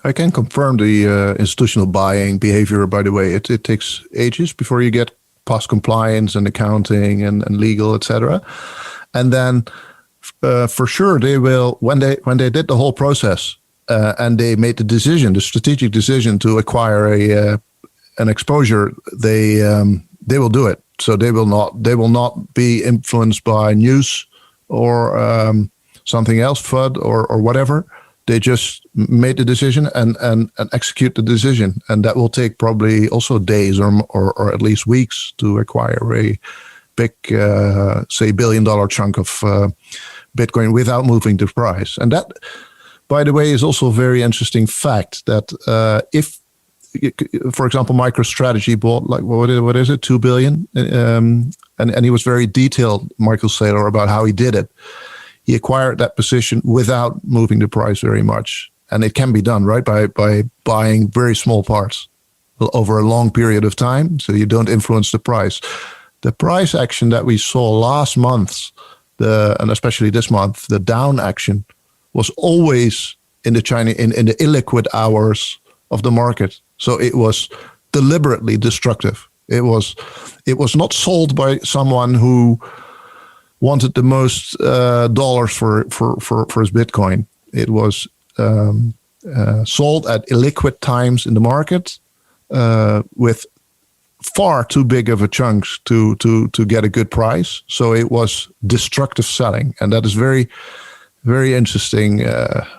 I can confirm the institutional buying behavior. By the way, it takes ages before you get past compliance and accounting and legal, etc. And then for sure they will, when they did the whole process and they made the strategic decision to acquire an exposure, they will do it. So they will not be influenced by news or something else, FUD or whatever. They just made the decision and execute the decision, and that will take probably also days or at least weeks to acquire a big, say, $1 billion chunk of Bitcoin without moving the price. And that, by the way, is also a very interesting fact that if, for example, MicroStrategy bought like what is it, 2 billion, and he was very detailed, Michael Saylor, about how he did it. He acquired that position without moving the price very much. And it can be done, right, by buying very small parts over a long period of time, so you don't influence the price. The price action that we saw last month, and especially this month, the down action, was always in the illiquid hours of the market. So it was deliberately destructive. It was not sold by someone who wanted the most dollars for his Bitcoin. It was sold at illiquid times in the market with far too big of a chunks to get a good price. So it was destructive selling, and that is very, very interesting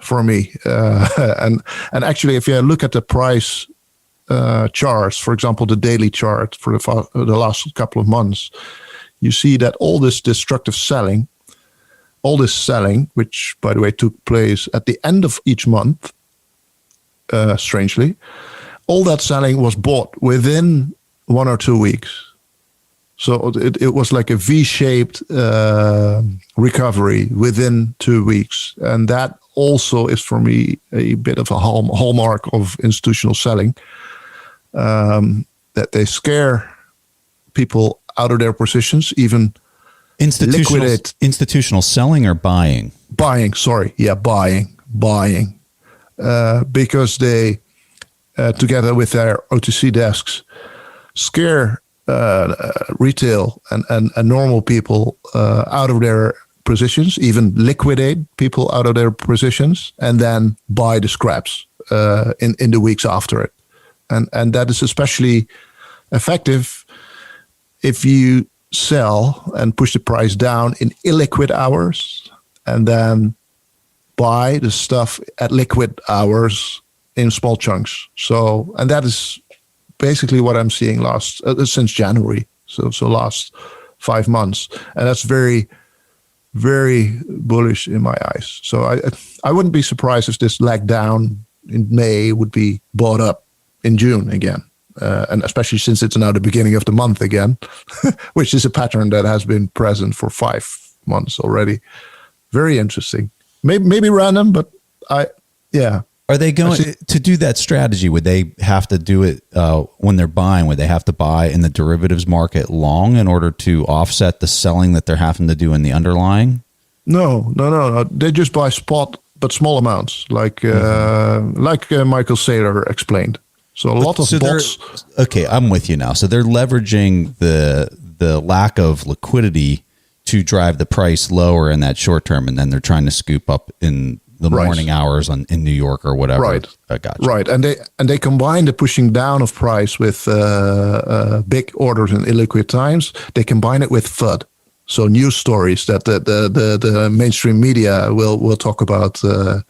for me. And actually, if you look at the price charts, for example, the daily chart for the last couple of months, you see that all this destructive selling, which, by the way, took place at the end of each month, strangely, all that selling was bought within 1 or 2 weeks. So it was like a V-shaped recovery within 2 weeks. And that also is, for me, a bit of a hallmark of institutional selling, that they scare people out of their positions, even liquidate. Institutional selling or buying? Buying, sorry. Yeah, buying. Because they, together with their OTC desks, scare retail and normal people out of their positions, even liquidate people out of their positions, and then buy the scraps in the weeks after it. And that is especially effective if you sell and push the price down in illiquid hours and then buy the stuff at liquid hours in small chunks. So, and that is basically what I'm seeing since January. So last 5 months. And that's very, very bullish in my eyes. So I wouldn't be surprised if this leg down in May would be bought up in June again. And especially since it's now the beginning of the month again, which is a pattern that has been present for 5 months already. Very interesting. Maybe random, but yeah. Are they going to do that strategy? Would they have to do it when they're buying? Would they have to buy in the derivatives market long in order to offset the selling that they're having to do in the underlying? No. They just buy spot, but small amounts, like Michael Saylor explained. So a lot of bots. Okay, I'm with you now. So they're leveraging the lack of liquidity to drive the price lower in that short term, and then they're trying to scoop up in the morning hours in New York or whatever. Right. I got you. Right, and they combine the pushing down of price with big orders in illiquid times. They combine it with FUD, so news stories that the mainstream media will talk about the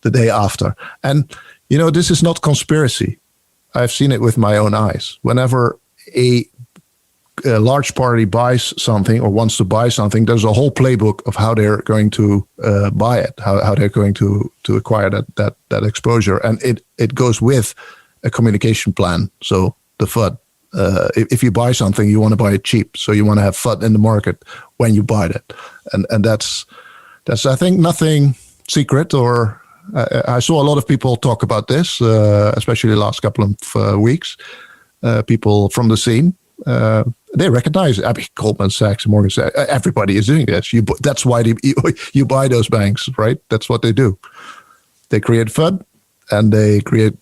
day after. And this is not conspiracy. I've seen it with my own eyes. Whenever a large party buys something or wants to buy something, there's a whole playbook of how they're going to buy it, how they're going to acquire that exposure. And it goes with a communication plan. So the FUD. If you buy something, you want to buy it cheap. So you want to have FUD in the market when you buy it. And that's I think, nothing secret or... I saw a lot of people talk about this, especially the last couple of weeks. People from the scene, they recognize. I mean, Goldman Sachs, Morgan Sachs, everybody is doing this. That's why you buy those banks, right? That's what they do. They create FUD, and they create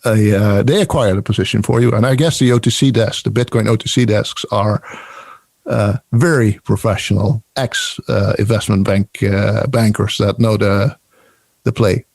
they acquire the position for you. And I guess the OTC desk, the Bitcoin OTC desks, are very professional ex investment bankers that know the play.